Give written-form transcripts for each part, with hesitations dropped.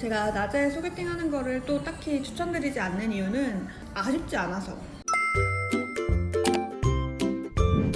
제가 낮에 소개팅 하는 거를 또 딱히 추천드리지 않는 이유는 아쉽지 않아서.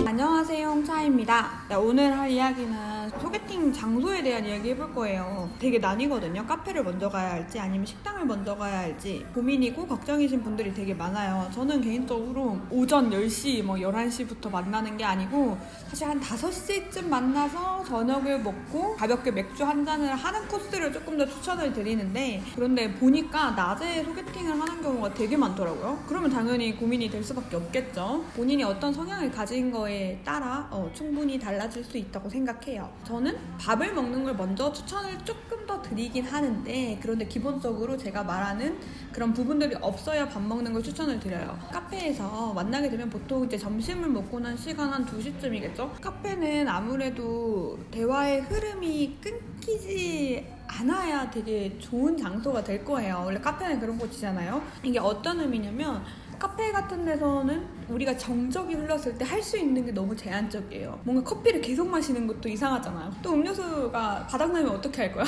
안녕하세요, 홍차입니다. 오늘 할 이야기는 소개팅 장소에 대한 이야기 해볼 거예요. 되게 나뉘거든요. 카페를 먼저 가야 할지 아니면 식당을 먼저 가야 할지 고민이고 걱정이신 분들이 되게 많아요. 저는 개인적으로 오전 10시, 11시부터 만나는 게 아니고 사실 한 5시쯤 만나서 저녁을 먹고 가볍게 맥주 한 잔을 하는 코스를 조금 더 추천을 드리는데, 그런데 보니까 낮에 소개팅을 하는 경우가 되게 많더라고요. 그러면 당연히 고민이 될 수밖에 없겠죠. 본인이 어떤 성향을 가진 거에 따라 충분히 달라질 수 있다고 생각해요. 저는 밥을 먹는 걸 먼저 추천을 조금 더 드리긴 하는데, 그런데 기본적으로 제가 말하는 그런 부분들이 없어야 밥 먹는 걸 추천을 드려요. 카페에서 만나게 되면 보통 이제 점심을 먹고 난 시간 한 2시쯤이겠죠? 카페는 아무래도 대화의 흐름이 끊기지 않아야 되게 좋은 장소가 될 거예요. 원래 카페는 그런 곳이잖아요. 이게 어떤 의미냐면, 카페 같은 데서는 우리가 정적이 흘렀을 때 할 수 있는 게 너무 제한적이에요. 뭔가 커피를 계속 마시는 것도 이상하잖아요. 또 음료수가 바닥나면 어떻게 할 거야?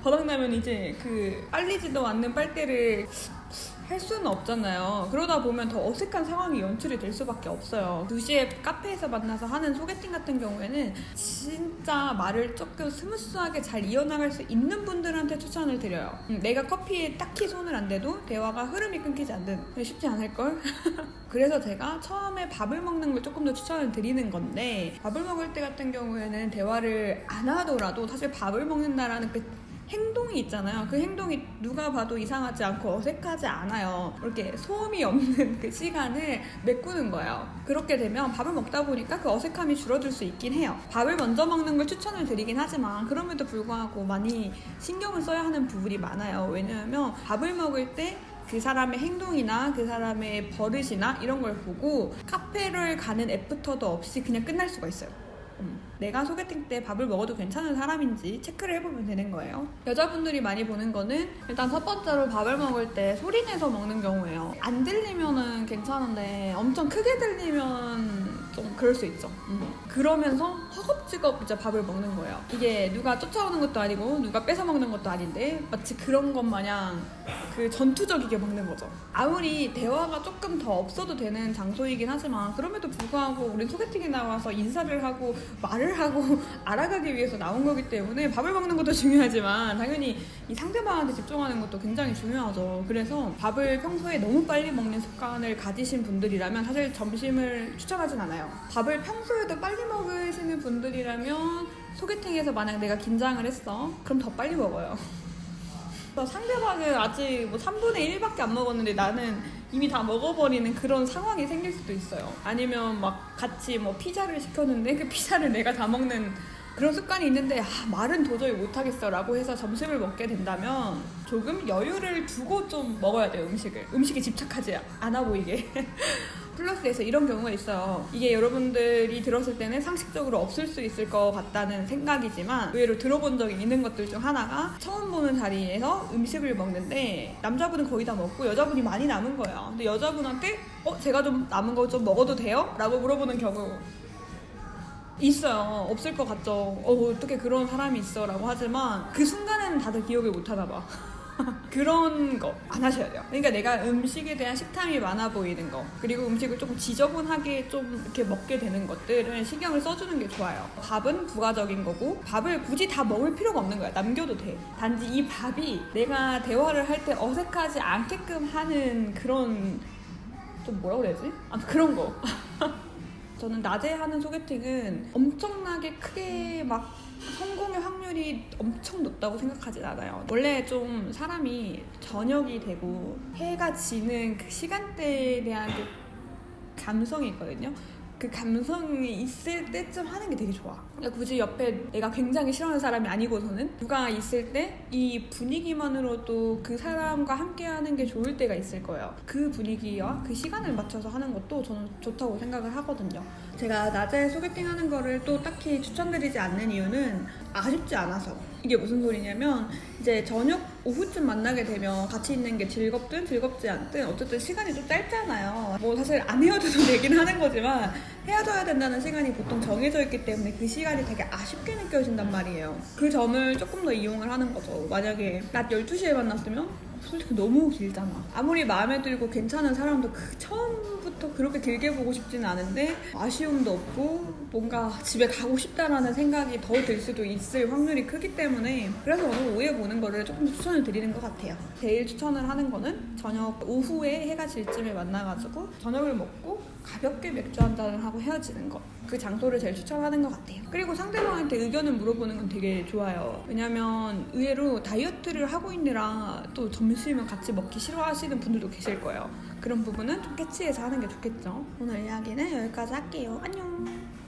바닥나면 이제 빨리지도 않는 빨대를 할 수는 없잖아요. 그러다 보면 더 어색한 상황이 연출이 될 수밖에 없어요. 2시에 카페에서 만나서 하는 소개팅 같은 경우에는 진짜 말을 조금 스무스하게 잘 이어나갈 수 있는 분들한테 추천을 드려요. 내가 커피에 딱히 손을 안 대도 대화가 흐름이 끊기지 않는, 쉽지 않을걸? 그래서 제가 처음에 밥을 먹는 걸 조금 더 추천을 드리는 건데, 밥을 먹을 때 같은 경우에는 대화를 안 하더라도 사실 밥을 먹는다라는 그 행동이 있잖아요. 그 행동이 누가 봐도 이상하지 않고 어색하지 않아요. 이렇게 소음이 없는 그 시간을 메꾸는 거예요. 그렇게 되면 밥을 먹다 보니까 그 어색함이 줄어들 수 있긴 해요. 밥을 먼저 먹는 걸 추천을 드리긴 하지만 그럼에도 불구하고 많이 신경을 써야 하는 부분이 많아요. 왜냐하면 밥을 먹을 때 그 사람의 행동이나 그 사람의 버릇이나 이런 걸 보고 카페를 가는 애프터도 없이 그냥 끝날 수가 있어요. 내가 소개팅 때 밥을 먹어도 괜찮은 사람인지 체크를 해보면 되는 거예요. 여자분들이 많이 보는 거는 일단 첫 번째로 밥을 먹을 때 소리 내서 먹는 경우예요. 안 들리면은 괜찮은데 엄청 크게 들리면 좀 그럴 수 있죠. 그러면서 허겁지겁 이제 밥을 먹는 거예요. 이게 누가 쫓아오는 것도 아니고 누가 뺏어 먹는 것도 아닌데 마치 그런 것 마냥 전투적이게 먹는 거죠. 아무리 대화가 조금 더 없어도 되는 장소이긴 하지만 그럼에도 불구하고 우린 소개팅에 나와서 인사를 하고 말을 하고 알아가기 위해서 나온 거기 때문에 밥을 먹는 것도 중요하지만 당연히 이 상대방한테 집중하는 것도 굉장히 중요하죠. 그래서 밥을 평소에 너무 빨리 먹는 습관을 가지신 분들이라면 사실 점심을 추천하진 않아요. 밥을 평소에도 빨리 먹으시는 분들이라면 소개팅에서 만약 내가 긴장을 했어, 그럼 더 빨리 먹어요. 상대방은 아직 3분의 1밖에 안 먹었는데 나는 이미 다 먹어버리는 그런 상황이 생길 수도 있어요. 아니면 같이 피자를 시켰는데 그 피자를 내가 다 먹는 그런 습관이 있는데 말은 도저히 못하겠어 라고 해서 점심을 먹게 된다면 조금 여유를 두고 좀 먹어야 돼요. 음식에 집착하지 않아 보이게. 플러스에서 이런 경우가 있어요. 이게 여러분들이 들었을 때는 상식적으로 없을 수 있을 것 같다는 생각이지만 의외로 들어본 적이 있는 것들 중 하나가, 처음 보는 자리에서 음식을 먹는데 남자분은 거의 다 먹고 여자분이 많이 남은 거예요. 근데 여자분한테 제가 좀 남은 거 좀 먹어도 돼요? 라고 물어보는 경우 있어요. 없을 것 같죠. 어떻게 그런 사람이 있어 라고 하지만 그 순간에는 다들 기억을 못 하나 봐. 그런 거 안 하셔야 돼요. 그러니까 내가 음식에 대한 식탐이 많아 보이는 거, 그리고 음식을 조금 지저분하게 좀 이렇게 먹게 되는 것들은 신경을 써주는 게 좋아요. 밥은 부가적인 거고 밥을 굳이 다 먹을 필요가 없는 거야. 남겨도 돼. 단지 이 밥이 내가 대화를 할 때 어색하지 않게끔 하는 그런, 좀 뭐라고 그래야지? 그런 거. 저는 낮에 하는 소개팅은 엄청나게 크게 성공의 확률이 엄청 높다고 생각하진 않아요. 원래 좀 사람이 저녁이 되고 해가 지는 그 시간대에 대한 그 감성이 있거든요. 그 감성이 있을 때쯤 하는 게 되게 좋아. 그러니까 굳이 옆에 내가 굉장히 싫어하는 사람이 아니고서는 누가 있을 때 이 분위기만으로도 그 사람과 함께 하는 게 좋을 때가 있을 거예요. 그 분위기와 그 시간을 맞춰서 하는 것도 저는 좋다고 생각을 하거든요. 제가 낮에 소개팅 하는 거를 또 딱히 추천드리지 않는 이유는 아쉽지 않아서. 이게 무슨 소리냐면, 이제 저녁 오후쯤 만나게 되면 같이 있는 게 즐겁든 즐겁지 않든 어쨌든 시간이 좀 짧잖아요. 사실 안 헤어져도 되긴 하는 거지만 헤어져야 된다는 시간이 보통 정해져 있기 때문에 그 시간이 시간이 되게 아쉽게 느껴진단 말이에요. 그 점을 조금 더 이용을 하는 거죠. 만약에 낮 12시에 만났으면 솔직히 너무 길잖아. 아무리 마음에 들고 괜찮은 사람도 처음부터 그렇게 길게 보고 싶지는 않은데 아쉬움도 없고 뭔가 집에 가고 싶다라는 생각이 더 들 수도 있을 확률이 크기 때문에 그래서 오늘 오후에 보는 거를 조금 더 추천을 드리는 것 같아요. 제일 추천을 하는 거는 저녁 오후에 해가 질 쯤에 만나가지고 저녁을 먹고 가볍게 맥주 한 잔을 하고 헤어지는 거. 그 장소를 제일 추천하는 것 같아요. 그리고 상대방한테 의견을 물어보는 건 되게 좋아요. 왜냐면 의외로 다이어트를 하고 있느라 또 점심을 같이 먹기 싫어하시는 분들도 계실 거예요. 그런 부분은 좀 캐치해서 하는 게 좋겠죠. 오늘 이야기는 여기까지 할게요. 안녕.